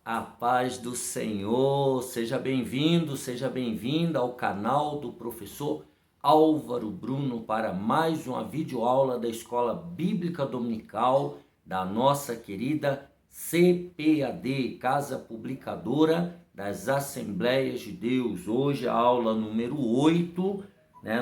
A paz do Senhor, seja bem-vindo, seja bem-vinda ao canal do professor Álvaro Bruno para mais uma videoaula da Escola Bíblica Dominical da nossa querida CPAD, Casa Publicadora das Assembleias de Deus. Hoje a aula número 8,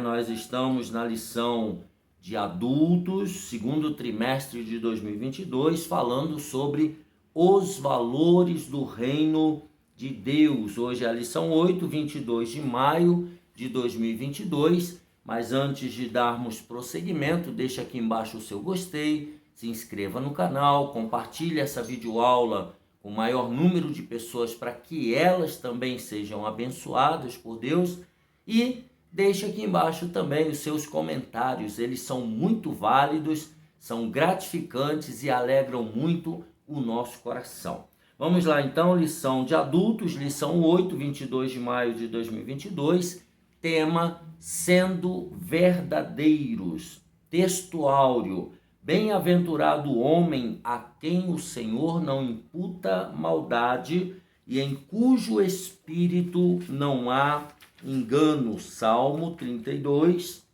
nós estamos na lição de adultos, segundo trimestre de 2022, falando sobre os valores do reino de Deus. Hoje é a lição 8, 22 de maio de 2022. Mas antes de darmos prosseguimento, deixa aqui embaixo o seu gostei, se inscreva no canal, compartilhe essa videoaula com o maior número de pessoas para que elas também sejam abençoadas por Deus e deixe aqui embaixo também os seus comentários. Eles são muito válidos, são gratificantes e alegram muito o nosso coração. Vamos lá então, lição de adultos, lição 8, 22 de maio de 2022, tema sendo verdadeiros, texto áureo, bem-aventurado o homem a quem o Senhor não imputa maldade e em cujo espírito não há engano. Salmo 32,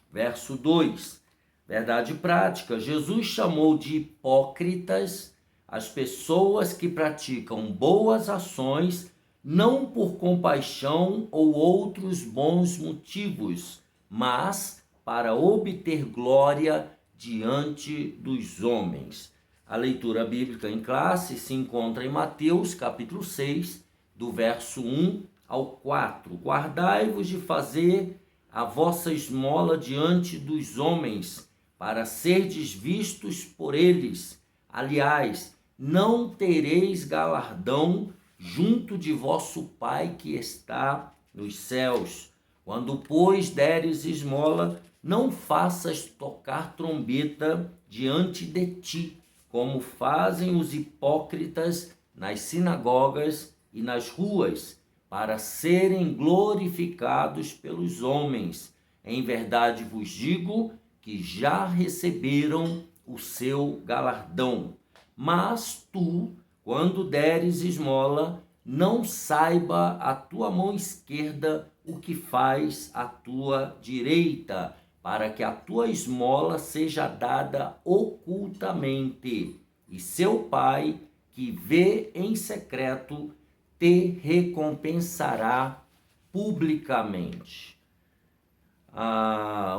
verso 2. Verdade prática, Jesus chamou de hipócritas as pessoas que praticam boas ações não por compaixão ou outros bons motivos, mas para obter glória diante dos homens. A leitura bíblica em classe se encontra em Mateus, capítulo 6, do verso 1 ao 4. Guardai-vos de fazer a vossa esmola diante dos homens, para serdes vistos por eles. Aliás, não tereis galardão junto de vosso Pai que está nos céus. Quando, pois, deres esmola, não faças tocar trombeta diante de ti, como fazem os hipócritas nas sinagogas e nas ruas, para serem glorificados pelos homens. Em verdade vos digo que já receberam o seu galardão. Mas tu, quando deres esmola, não saiba a tua mão esquerda o que faz a tua direita, para que a tua esmola seja dada ocultamente, e seu Pai, que vê em secreto, te recompensará publicamente.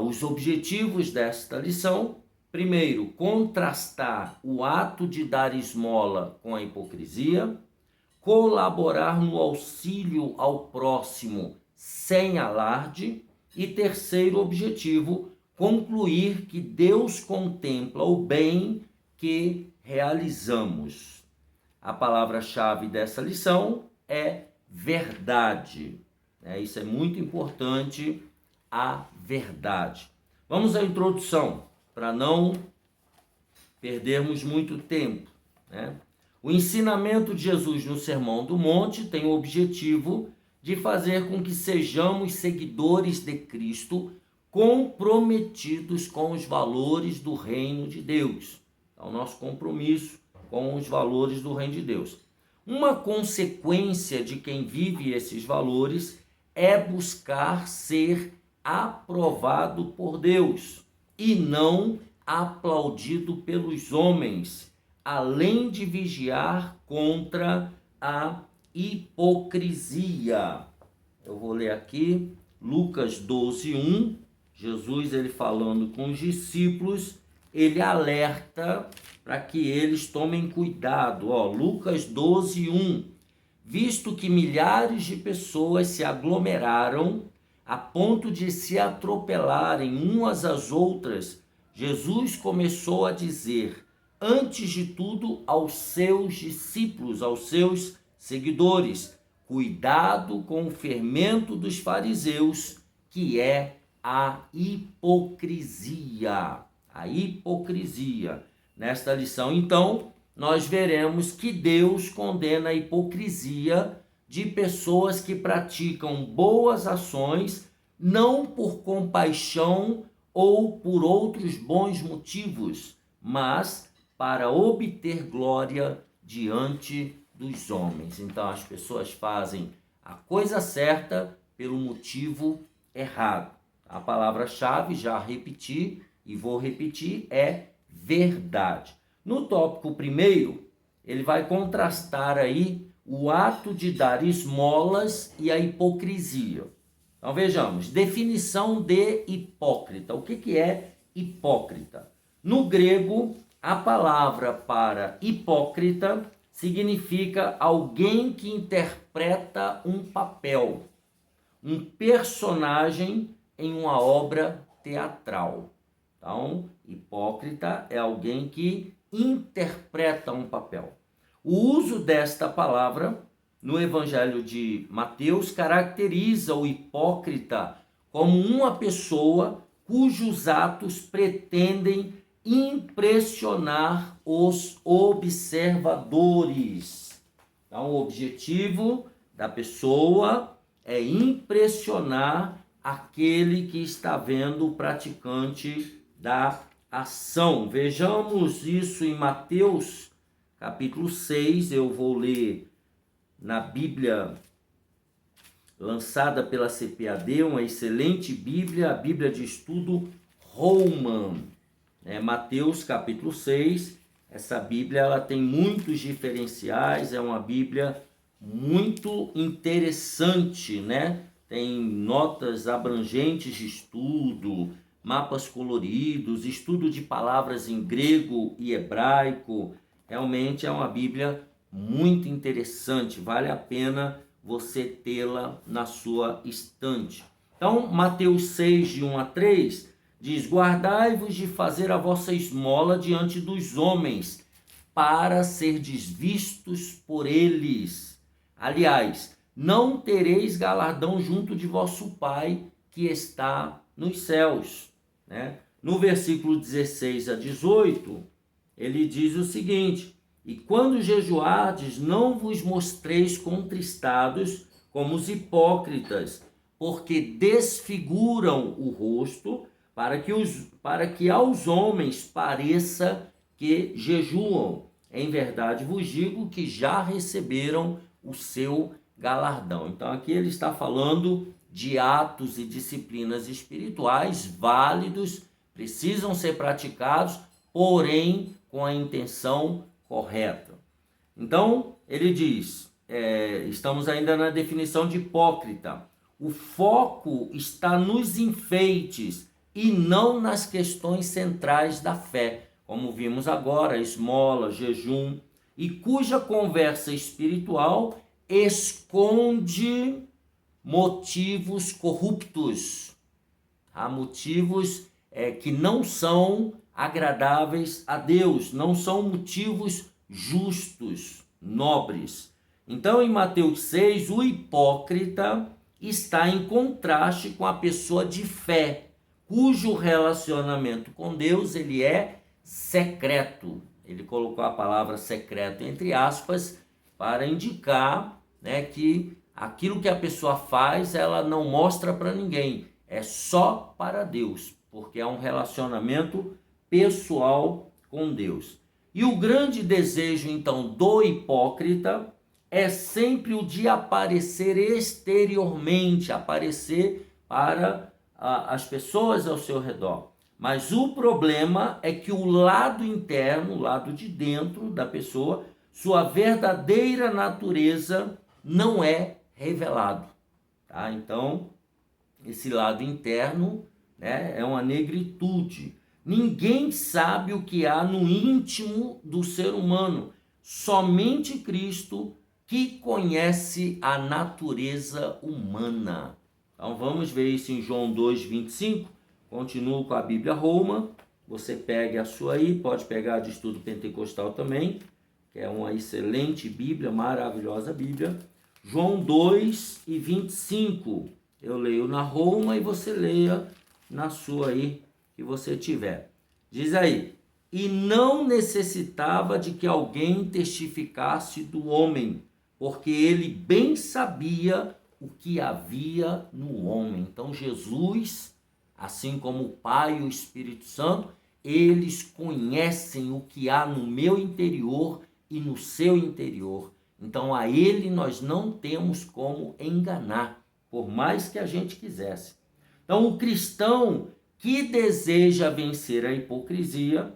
Os objetivos desta lição: primeiro, contrastar o ato de dar esmola com a hipocrisia, colaborar no auxílio ao próximo sem alarde e terceiro objetivo, concluir que Deus contempla o bem que realizamos. A palavra-chave dessa lição é verdade. Isso é muito importante, a verdade. Vamos à introdução, para não perdermos muito tempo. O ensinamento de Jesus no Sermão do Monte tem o objetivo de fazer com que sejamos seguidores de Cristo, comprometidos com os valores do reino de Deus. Então, nosso compromisso com os valores do reino de Deus. Uma consequência de quem vive esses valores é buscar ser aprovado por Deus e não aplaudido pelos homens, além de vigiar contra a hipocrisia. Eu vou ler aqui Lucas 12, 1. Jesus, ele falando com os discípulos, ele alerta para que eles tomem cuidado. Lucas 12, 1. Visto que milhares de pessoas se aglomeraram a ponto de se atropelarem umas às outras, Jesus começou a dizer, antes de tudo, aos seus discípulos, aos seus seguidores: cuidado com o fermento dos fariseus, que é a hipocrisia. A hipocrisia. Nesta lição, então, nós veremos que Deus condena a hipocrisia de pessoas que praticam boas ações não por compaixão ou por outros bons motivos, mas para obter glória diante dos homens. Então as pessoas fazem a coisa certa pelo motivo errado. A palavra-chave, já repeti e vou repetir, é verdade. No tópico primeiro, ele vai contrastar aí o ato de dar esmolas e a hipocrisia. Então vejamos, definição de hipócrita. O que é hipócrita? No grego, a palavra para hipócrita significa alguém que interpreta um papel, um personagem em uma obra teatral. Então, hipócrita é alguém que interpreta um papel. O uso desta palavra no Evangelho de Mateus caracteriza o hipócrita como uma pessoa cujos atos pretendem impressionar os observadores. Então, o objetivo da pessoa é impressionar aquele que está vendo o praticante da ação. Vejamos isso em Mateus, capítulo 6, eu vou ler na Bíblia lançada pela CPAD, uma excelente Bíblia, a Bíblia de Estudo Holman. Mateus, capítulo 6, essa Bíblia ela tem muitos diferenciais, é uma Bíblia muito interessante, né? Tem notas abrangentes de estudo, mapas coloridos, estudo de palavras em grego e hebraico. Realmente é uma Bíblia muito interessante, vale a pena você tê-la na sua estante. Então, Mateus 6, de 1 a 3, diz: guardai-vos de fazer a vossa esmola diante dos homens, para serdes vistos por eles. Aliás, não tereis galardão junto de vosso Pai que está nos céus. No versículo 16 a 18, ele diz o seguinte: e quando jejuardes, não vos mostreis contristados como os hipócritas, porque desfiguram o rosto, para que aos homens pareça que jejuam. Em verdade vos digo que já receberam o seu galardão. Então aqui ele está falando de atos e disciplinas espirituais válidos, precisam ser praticados, porém com a intenção correta. Então ele diz, estamos ainda na definição de hipócrita. O foco está nos enfeites e não nas questões centrais da fé, como vimos agora, esmola, jejum, e cuja conversa espiritual esconde motivos corruptos. Há motivos que não são agradáveis a Deus, não são motivos justos, nobres. Então, em Mateus 6, o hipócrita está em contraste com a pessoa de fé, cujo relacionamento com Deus ele é secreto. Ele colocou a palavra secreto entre aspas para indicar, que aquilo que a pessoa faz ela não mostra para ninguém, é só para Deus, porque é um relacionamento pessoal com Deus. E o grande desejo então do hipócrita é sempre o de aparecer exteriormente, aparecer para as pessoas ao seu redor. Mas o problema é que o lado interno, o lado de dentro da pessoa, sua verdadeira natureza não é revelado. Tá? Então, esse lado interno, é uma negritude. Ninguém sabe o que há no íntimo do ser humano. Somente Cristo que conhece a natureza humana. Então vamos ver isso em João 2,25. Continuo com a Bíblia Roma. Você pegue a sua aí, pode pegar de estudo pentecostal também, que é uma excelente Bíblia, maravilhosa Bíblia. João 2,25. Eu leio na Roma e você leia na sua aí, que você tiver. Diz aí: e não necessitava de que alguém testificasse do homem, porque ele bem sabia o que havia no homem. Então Jesus, assim como o Pai e o Espírito Santo, eles conhecem o que há no meu interior e no seu interior. Então a ele nós não temos como enganar, por mais que a gente quisesse. Então o cristão que deseja vencer a hipocrisia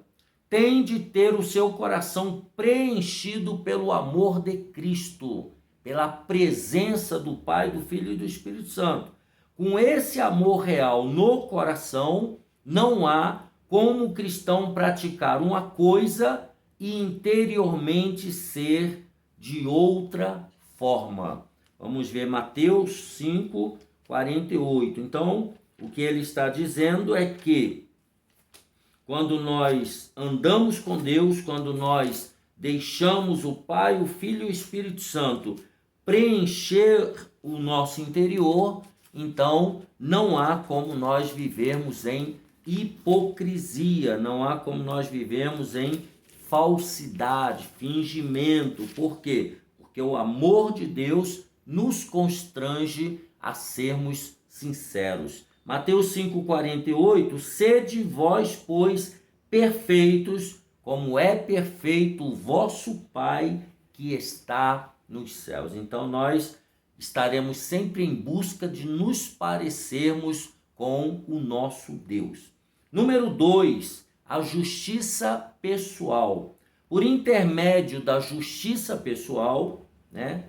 tem de ter o seu coração preenchido pelo amor de Cristo, pela presença do Pai, do Filho e do Espírito Santo. Com esse amor real no coração, não há como o cristão praticar uma coisa e interiormente ser de outra forma. Vamos ver Mateus 5, 48. Então, o que ele está dizendo é que quando nós andamos com Deus, quando nós deixamos o Pai, o Filho e o Espírito Santo preencher o nosso interior, então não há como nós vivermos em hipocrisia, não há como nós vivemos em falsidade, fingimento. Por quê? Porque o amor de Deus nos constrange a sermos sinceros. Mateus 5,48, sede vós, pois, perfeitos, como é perfeito o vosso Pai que está nos céus. Então nós estaremos sempre em busca de nos parecermos com o nosso Deus. Número 2, a justiça pessoal. Por intermédio da justiça pessoal,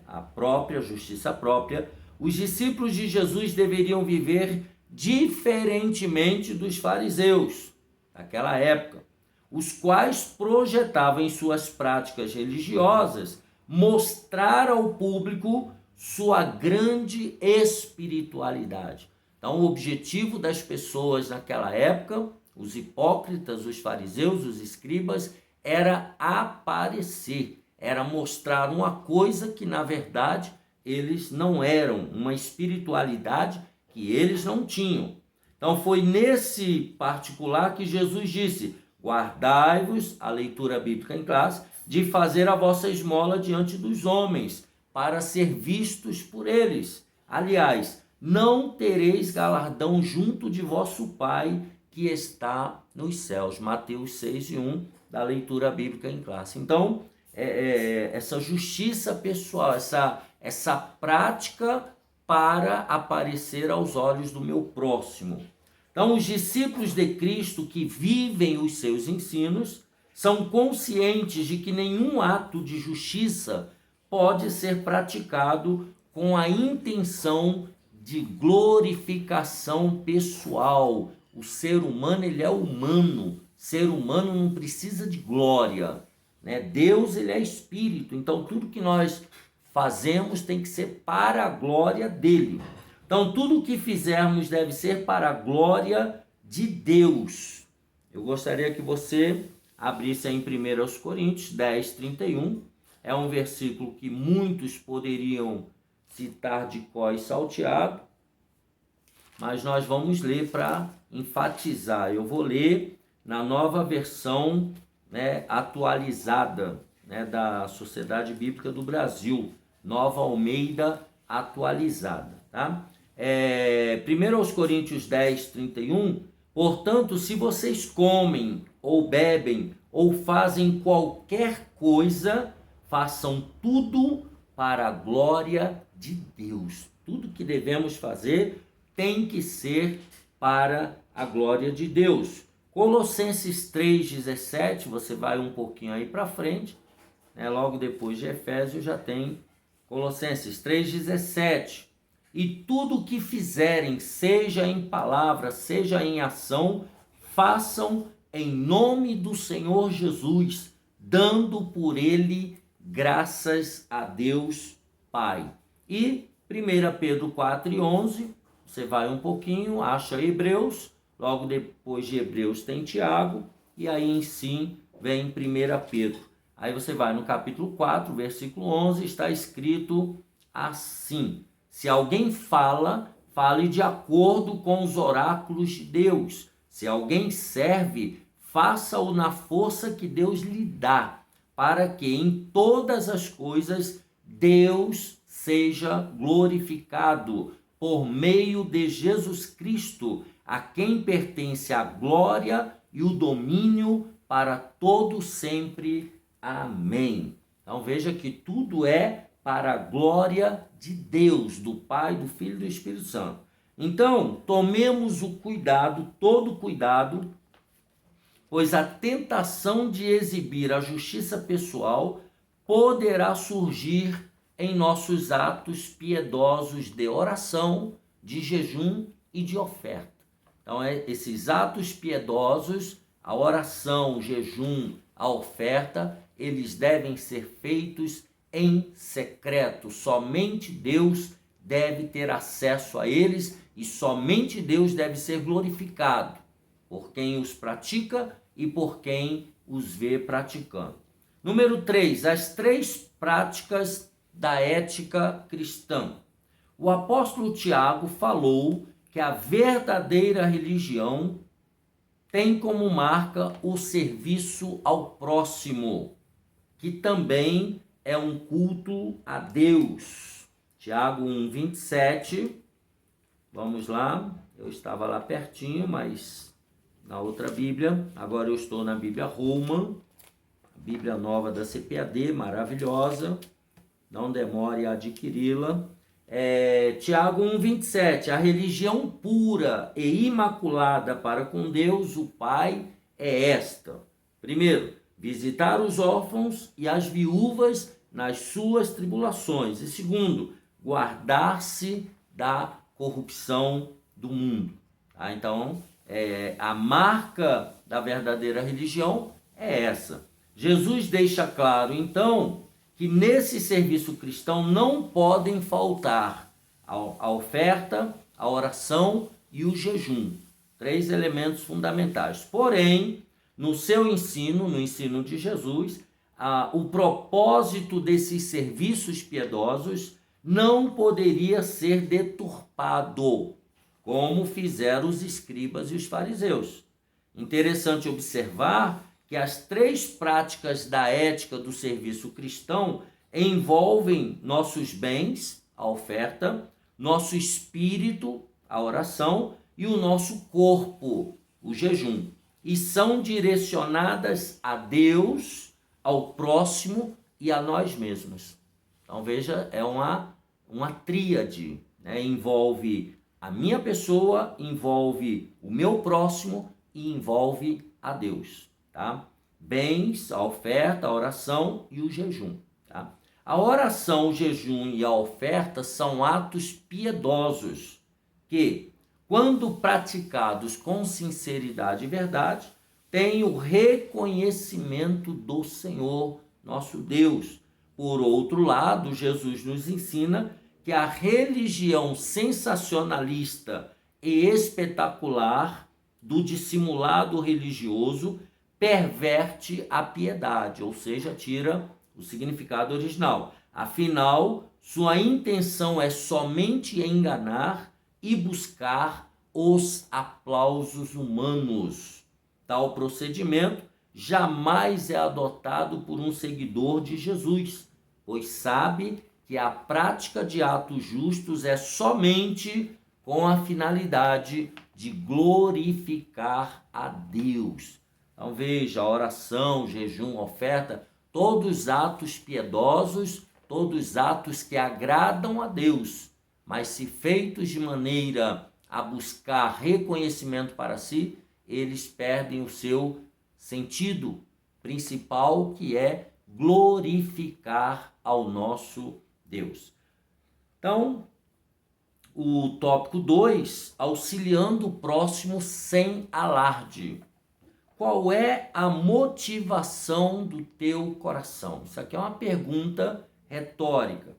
a própria justiça própria, os discípulos de Jesus deveriam viver diferentemente dos fariseus daquela época, os quais projetavam em suas práticas religiosas mostrar ao público sua grande espiritualidade. Então, o objetivo das pessoas naquela época, os hipócritas, os fariseus, os escribas, era aparecer, era mostrar uma coisa que, na verdade, eles não eram, uma espiritualidade que eles não tinham. Então, foi nesse particular que Jesus disse: guardai-vos, a leitura bíblica em classe, de fazer a vossa esmola diante dos homens, para ser vistos por eles. Aliás, não tereis galardão junto de vosso Pai que está nos céus. Mateus 6:1, da leitura bíblica em classe. Então, essa justiça pessoal, essa prática para aparecer aos olhos do meu próximo. Então, os discípulos de Cristo que vivem os seus ensinos são conscientes de que nenhum ato de justiça pode ser praticado com a intenção de glorificação pessoal. O ser humano, ele é humano. Ser humano não precisa de glória, Deus, ele é espírito. Então, tudo que nós fazemos tem que ser para a glória dele. Então, tudo que fizermos deve ser para a glória de Deus. Eu gostaria que você abrisse aí em 1 Coríntios 10:31. É um versículo que muitos poderiam citar de cor e salteado, mas nós vamos ler para enfatizar. Eu vou ler na nova versão atualizada da Sociedade Bíblica do Brasil, Nova Almeida atualizada. Tá? 1 Coríntios 10:31, portanto, se vocês comem ou bebem ou fazem qualquer coisa, façam tudo para a glória de Deus. Tudo que devemos fazer tem que ser para a glória de Deus. Colossenses 3:17, você vai um pouquinho aí para frente, logo depois de Efésios já tem Colossenses 3:17. E tudo o que fizerem, seja em palavra, seja em ação, façam em nome do Senhor Jesus, dando por ele graças a Deus Pai. E 1 Pedro 4:11, você vai um pouquinho, acha Hebreus, logo depois de Hebreus tem Tiago, e aí em si vem 1 Pedro. Aí você vai no capítulo 4, versículo 11, está escrito assim: se alguém fala, fale de acordo com os oráculos de Deus. Se alguém serve, faça-o na força que Deus lhe dá, para que em todas as coisas Deus seja glorificado por meio de Jesus Cristo, a quem pertence a glória e o domínio para todo sempre. Amém. Então veja que tudo é para a glória de Deus, do Pai, do Filho e do Espírito Santo. Então, tomemos o cuidado, todo cuidado, pois a tentação de exibir a justiça pessoal poderá surgir em nossos atos piedosos de oração, de jejum e de oferta. Então, esses atos piedosos, a oração, o jejum, a oferta, eles devem ser feitos em secreto. Somente Deus deve ter acesso a eles e somente Deus deve ser glorificado por quem os pratica e por quem os vê praticando. Número 3, as 3 práticas da ética cristã. O apóstolo Tiago falou que a verdadeira religião tem como marca o serviço ao próximo, que também é um culto a Deus. Tiago 1:27, vamos lá, eu estava lá pertinho, mas na outra Bíblia, agora eu estou na Bíblia Holman, a Bíblia nova da CPAD, maravilhosa, não demore a adquiri-la. Tiago 1:27, a religião pura e imaculada para com Deus, o Pai, é esta. Primeiro, visitar os órfãos e as viúvas nas suas tribulações. E segundo, guardar-se da corrupção do mundo. Tá? Então, a marca da verdadeira religião é essa. Jesus deixa claro, então, que nesse serviço cristão não podem faltar a oferta, a oração e o jejum. 3 elementos fundamentais. Porém, no seu ensino, no ensino de Jesus, o propósito desses serviços piedosos não poderia ser deturpado, como fizeram os escribas e os fariseus. Interessante observar que as 3 práticas da ética do serviço cristão envolvem nossos bens, a oferta, nosso espírito, a oração, e o nosso corpo, o jejum. E são direcionadas a Deus, ao próximo e a nós mesmos. Então veja, é uma tríade, né? Envolve a minha pessoa, envolve o meu próximo e envolve a Deus. Tá? Bens, a oferta, a oração e o jejum. Tá? A oração, o jejum e a oferta são atos piedosos que, quando praticados com sinceridade e verdade, têm o reconhecimento do Senhor, nosso Deus. Por outro lado, Jesus nos ensina que a religião sensacionalista e espetacular do dissimulado religioso perverte a piedade, ou seja, tira o significado original. Afinal, sua intenção é somente enganar e buscar os aplausos humanos. Tal procedimento jamais é adotado por um seguidor de Jesus, pois sabe que a prática de atos justos é somente com a finalidade de glorificar a Deus. Então veja, a oração, jejum, oferta, todos atos piedosos, todos atos que agradam a Deus, mas se feitos de maneira a buscar reconhecimento para si, eles perdem o seu sentido principal, que é glorificar ao nosso Deus. Então, o tópico 2, auxiliando o próximo sem alarde. Qual é a motivação do teu coração? Isso aqui é uma pergunta retórica.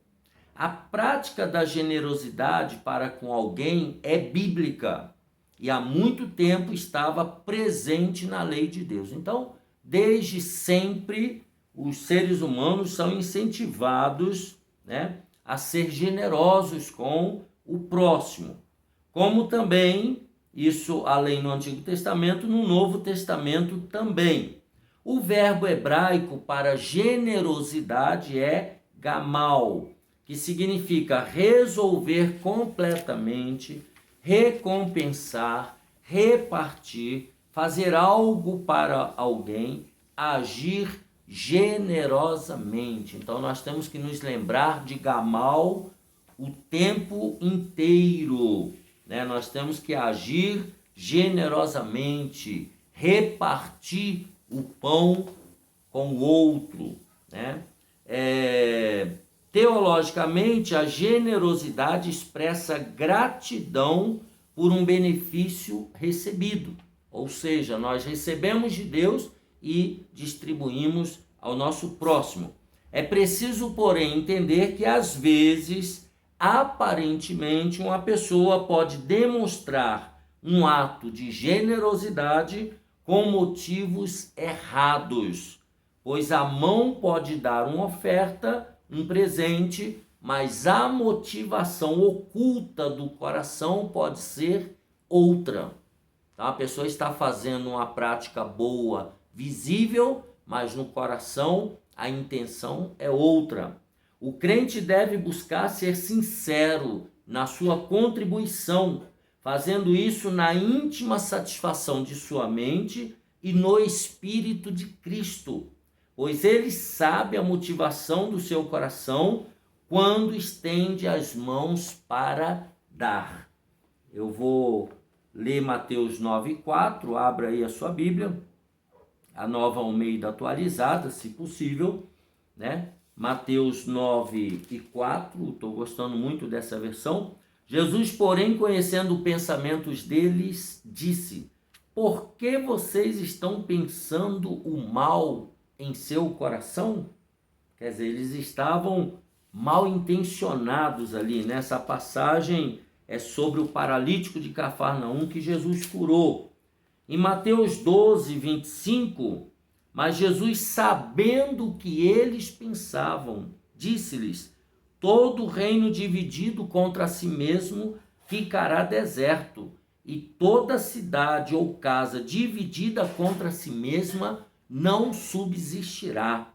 A prática da generosidade para com alguém é bíblica e há muito tempo estava presente na lei de Deus. Então, desde sempre, os seres humanos são incentivados, né, a ser generosos com o próximo. Como também, isso além no Antigo Testamento, no Novo Testamento também. O verbo hebraico para generosidade é gamal, que significa resolver completamente, recompensar, repartir, fazer algo para alguém, agir generosamente. Então nós temos que nos lembrar de Gamal o tempo inteiro, né? Nós temos que agir generosamente, repartir o pão com o outro, né? Teologicamente, a generosidade expressa gratidão por um benefício recebido. Ou seja, nós recebemos de Deus e distribuímos ao nosso próximo. É preciso, porém, entender que às vezes, aparentemente, uma pessoa pode demonstrar um ato de generosidade com motivos errados, pois a mão pode dar uma oferta, um presente, mas a motivação oculta do coração pode ser outra. Então, a pessoa está fazendo uma prática boa, visível, mas no coração a intenção é outra. O crente deve buscar ser sincero na sua contribuição, fazendo isso na íntima satisfação de sua mente e no Espírito de Cristo, pois ele sabe a motivação do seu coração quando estende as mãos para dar. Eu vou ler Mateus 9:4, abra aí a sua Bíblia, a Nova Almeida atualizada, se possível, né? Mateus 9:4, estou gostando muito dessa versão. Jesus, porém, conhecendo os pensamentos deles, disse: por que vocês estão pensando o mal em seu coração? Quer dizer, eles estavam mal intencionados ali. Nessa passagem é sobre o paralítico de Cafarnaum que Jesus curou. Em Mateus 12:25, mas Jesus, sabendo o que eles pensavam, disse-lhes: todo reino dividido contra si mesmo ficará deserto, e toda cidade ou casa dividida contra si mesma não subsistirá.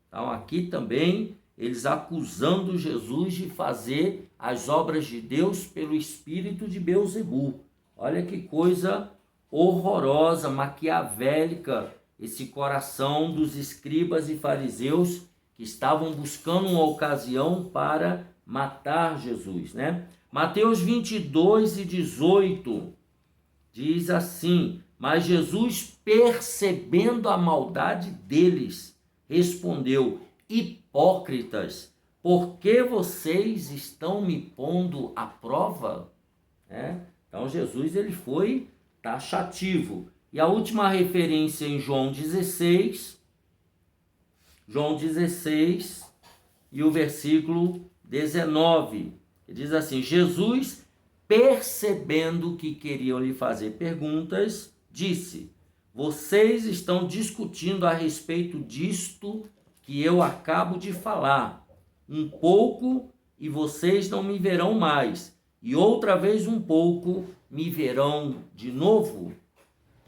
Então aqui também eles acusando Jesus de fazer as obras de Deus pelo espírito de Beelzebu. Olha que coisa horrorosa, maquiavélica, esse coração dos escribas e fariseus que estavam buscando uma ocasião para matar Jesus, né? Mateus 22:18 diz assim: mas Jesus, percebendo a maldade deles, respondeu: hipócritas, por que vocês estão me pondo à prova? Então Jesus ele foi taxativo. E a última referência em João 16 e o versículo 19, diz assim: Jesus, percebendo que queriam lhe fazer perguntas, disse: vocês estão discutindo a respeito disto que eu acabo de falar. Um pouco e vocês não me verão mais, e outra vez um pouco me verão de novo.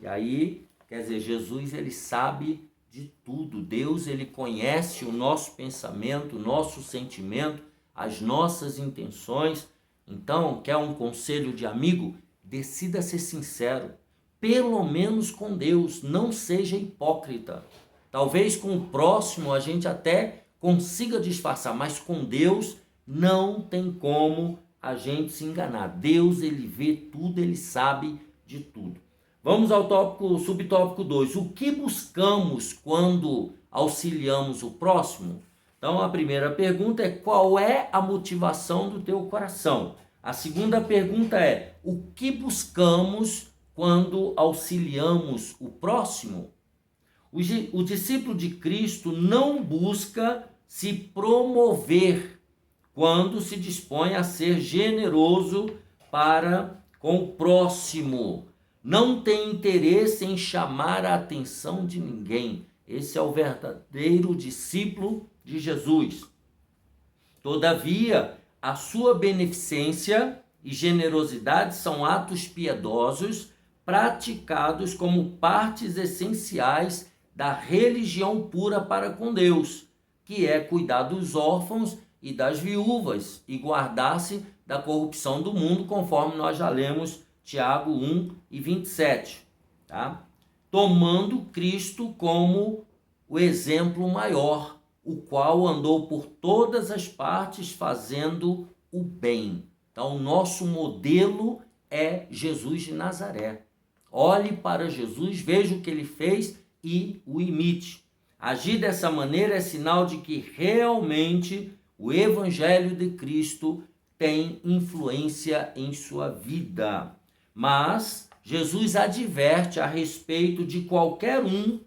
E aí, quer dizer, Jesus ele sabe de tudo. Deus ele conhece o nosso pensamento, o nosso sentimento, as nossas intenções. Então, quer um conselho de amigo? Decida ser sincero, pelo menos com Deus, não seja hipócrita. Talvez com o próximo a gente até consiga disfarçar, mas com Deus não tem como a gente se enganar. Deus ele vê tudo, ele sabe de tudo. Vamos ao subtópico 2. O que buscamos quando auxiliamos o próximo? Então, a primeira pergunta é: qual é a motivação do teu coração? A segunda pergunta é: o que buscamos quando auxiliamos o próximo? O discípulo de Cristo não busca se promover quando se dispõe a ser generoso para com o próximo. Não tem interesse em chamar a atenção de ninguém. Esse é o verdadeiro discípulo de Jesus. Todavia, a sua beneficência e generosidade são atos piedosos praticados como partes essenciais da religião pura para com Deus, que é cuidar dos órfãos e das viúvas e guardar-se da corrupção do mundo, conforme nós já lemos Tiago 1:27, tá? Tomando Cristo como o exemplo maior, o qual andou por todas as partes fazendo o bem. Então, o nosso modelo é Jesus de Nazaré. Olhe para Jesus, veja o que ele fez e o imite. Agir dessa maneira é sinal de que realmente o Evangelho de Cristo tem influência em sua vida. Mas Jesus adverte a respeito de qualquer um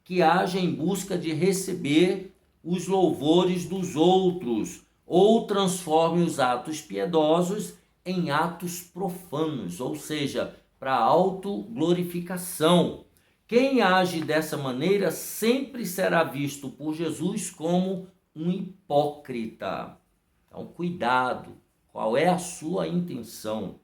que haja em busca de receber os louvores dos outros ou transforme os atos piedosos em atos profanos, ou seja, para autoglorificação. Quem age dessa maneira sempre será visto por Jesus como um hipócrita. Então, cuidado, qual é a sua intenção?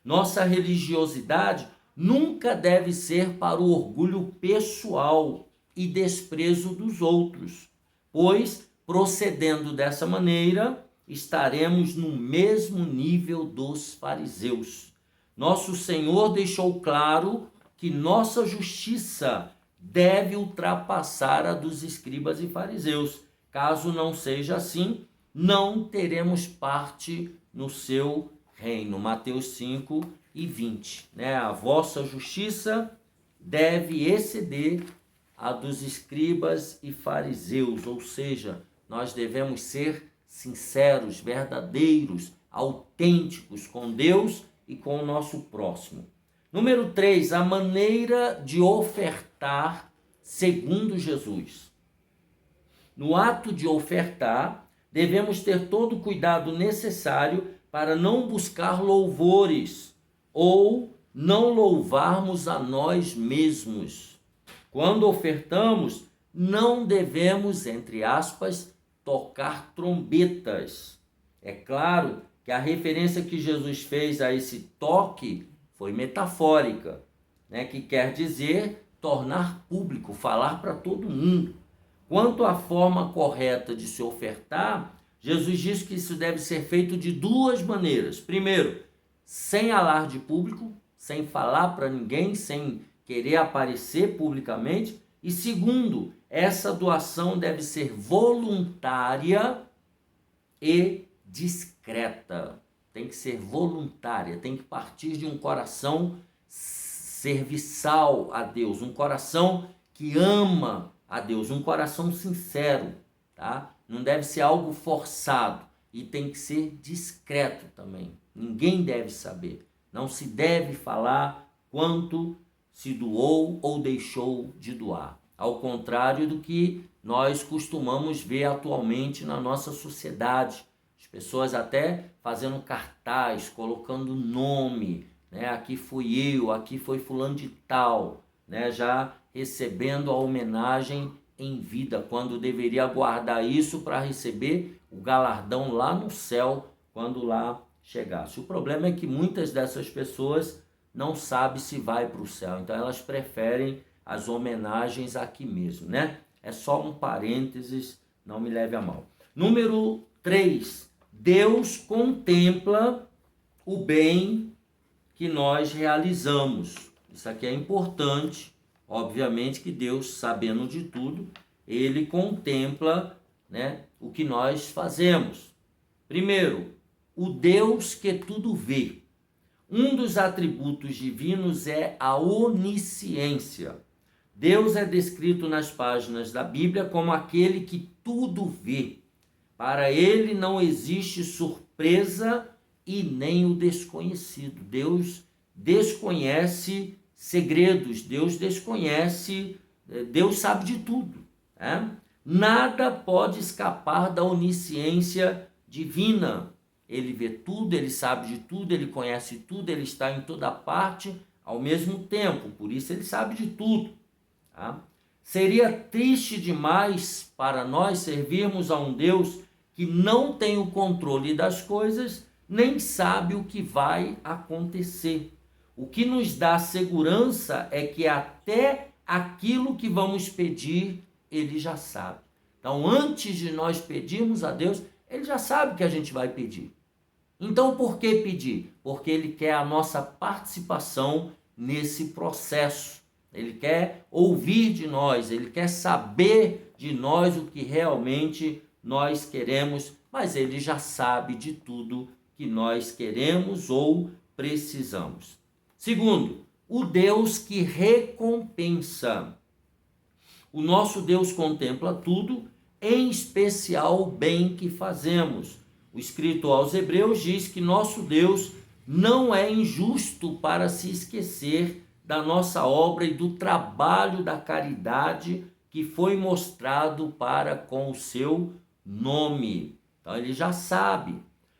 Nossa religiosidade nunca deve ser para o orgulho pessoal e desprezo dos outros, pois, procedendo dessa maneira, estaremos no mesmo nível dos fariseus. Nosso Senhor deixou claro que nossa justiça deve ultrapassar a dos escribas e fariseus. Caso não seja assim, não teremos parte no seu reino. Mateus 5:20. A vossa justiça deve exceder a dos escribas e fariseus, ou seja, nós devemos ser sinceros, verdadeiros, autênticos com Deus e com o nosso próximo. Número 3, a maneira de ofertar segundo Jesus. No ato de ofertar, devemos ter todo o cuidado necessário para não buscar louvores ou não louvarmos a nós mesmos. Quando ofertamos, não devemos, entre aspas, tocar trombetas. É claro que a referência que Jesus fez a esse toque foi metafórica, que quer dizer tornar público, falar para todo mundo. Quanto à forma correta de se ofertar, Jesus diz que isso deve ser feito de duas maneiras. Primeiro, sem alarde público, sem falar para ninguém, sem querer aparecer publicamente. E segundo, essa doação deve ser voluntária e discreta. Tem que ser voluntária, tem que partir de um coração serviçal a Deus, um coração que ama a Deus, um coração sincero, tá? Não deve ser algo forçado e tem que ser discreto também. Ninguém deve saber. Não se deve falar quanto se doou ou deixou de doar. Ao contrário do que nós costumamos ver atualmente na nossa sociedade. As pessoas até fazendo cartaz, colocando nome, aqui fui eu, aqui foi fulano de tal, já recebendo a homenagem em vida, quando deveria aguardar isso para receber o galardão lá no céu, quando lá chegasse. O problema é que muitas dessas pessoas não sabem se vai para o céu, então elas preferem as homenagens aqui mesmo, É só um parênteses, não me leve a mal. Número 3, Deus contempla o bem que nós realizamos. Isso aqui é importante. Obviamente que Deus, sabendo de tudo, ele contempla, o que nós fazemos. Primeiro, o Deus que tudo vê. Um dos atributos divinos é a onisciência. Deus é descrito nas páginas da Bíblia como aquele que tudo vê. Para ele não existe surpresa e nem o desconhecido. Deus desconhece segredos, Deus sabe de tudo. Nada pode escapar da onisciência divina. Ele vê tudo, ele sabe de tudo, ele conhece tudo, ele está em toda parte ao mesmo tempo, por isso ele sabe de tudo. Seria triste demais para nós servirmos a um Deus que não tem o controle das coisas, nem sabe o que vai acontecer. O que nos dá segurança é que até aquilo que vamos pedir, ele já sabe. Então, antes de nós pedirmos a Deus, ele já sabe o que a gente vai pedir. Então, por que pedir? Porque ele quer a nossa participação nesse processo. Ele quer ouvir de nós, ele quer saber de nós o que realmente nós queremos, mas ele já sabe de tudo que nós queremos ou precisamos. Segundo, o Deus que recompensa. O nosso Deus contempla tudo, em especial o bem que fazemos. O escrito aos Hebreus diz que nosso Deus não é injusto para se esquecer da nossa obra e do trabalho da caridade que foi mostrado para com o seu nome. Então ele já sabe.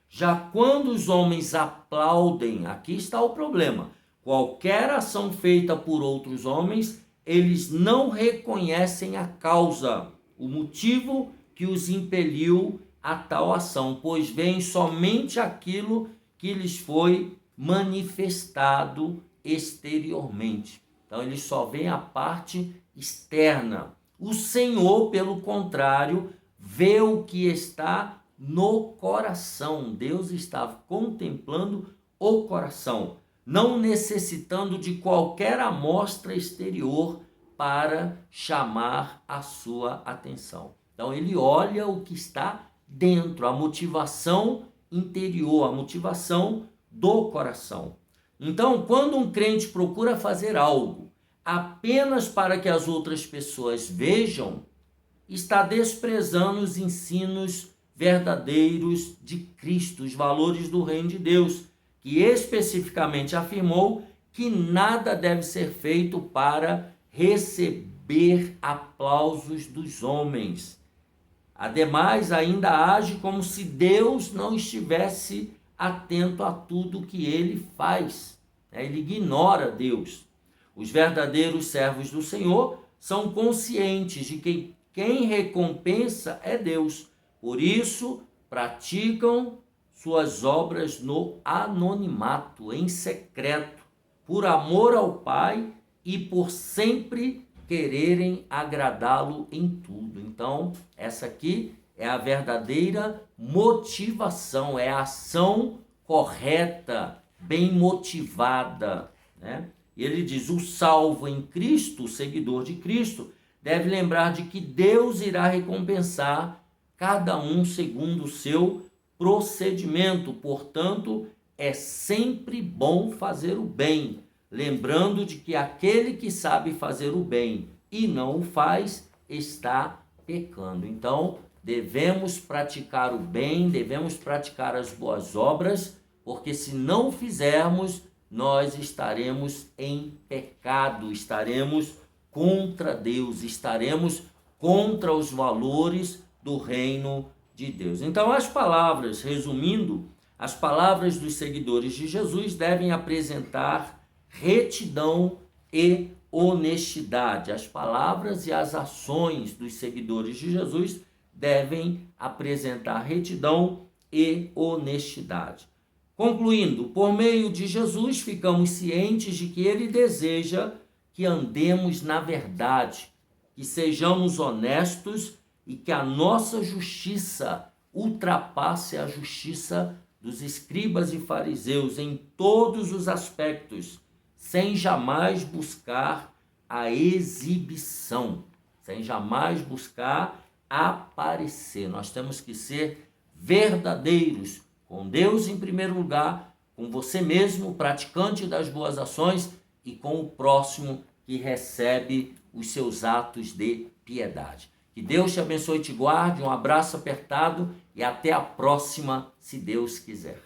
Já quando os homens aplaudem, aqui está o problema. Qualquer ação feita por outros homens, eles não reconhecem a causa, o motivo que os impeliu a tal ação, pois veem somente aquilo que lhes foi manifestado exteriormente. Então eles só veem a parte externa. O Senhor, pelo contrário, vê o que está no coração. Deus está contemplando o coração, não necessitando de qualquer amostra exterior para chamar a sua atenção. Então ele olha o que está dentro, a motivação interior, a motivação do coração. Então, quando um crente procura fazer algo apenas para que as outras pessoas vejam, está desprezando os ensinos verdadeiros de Cristo, os valores do reino de Deus, que especificamente afirmou que nada deve ser feito para receber aplausos dos homens. Ademais, ainda age como se Deus não estivesse atento a tudo que ele faz. Ele ignora Deus. Os verdadeiros servos do Senhor são conscientes de que quem recompensa é Deus. Por isso, praticam suas obras no anonimato, em secreto, por amor ao Pai e por sempre quererem agradá-lo em tudo. Então, essa aqui é a verdadeira motivação, é a ação correta, bem motivada, né? E ele diz, o salvo em Cristo, o seguidor de Cristo, deve lembrar de que Deus irá recompensar cada um segundo o seu procedimento. Portanto, é sempre bom fazer o bem, lembrando de que aquele que sabe fazer o bem e não o faz, está pecando. Então, devemos praticar o bem, devemos praticar as boas obras, porque se não fizermos, nós estaremos em pecado, estaremos contra Deus, estaremos contra os valores do reino de Deus. Então, as palavras, resumindo, as palavras dos seguidores de Jesus devem apresentar retidão e honestidade. As palavras e as ações dos seguidores de Jesus devem apresentar retidão e honestidade. Concluindo, por meio de Jesus, ficamos cientes de que ele deseja que andemos na verdade, que sejamos honestos e que a nossa justiça ultrapasse a justiça dos escribas e fariseus em todos os aspectos, sem jamais buscar a exibição, sem jamais buscar aparecer. Nós temos que ser verdadeiros, com Deus em primeiro lugar, com você mesmo, praticante das boas ações, e com o próximo que recebe os seus atos de piedade. Que Deus te abençoe e te guarde, um abraço apertado e até a próxima, se Deus quiser.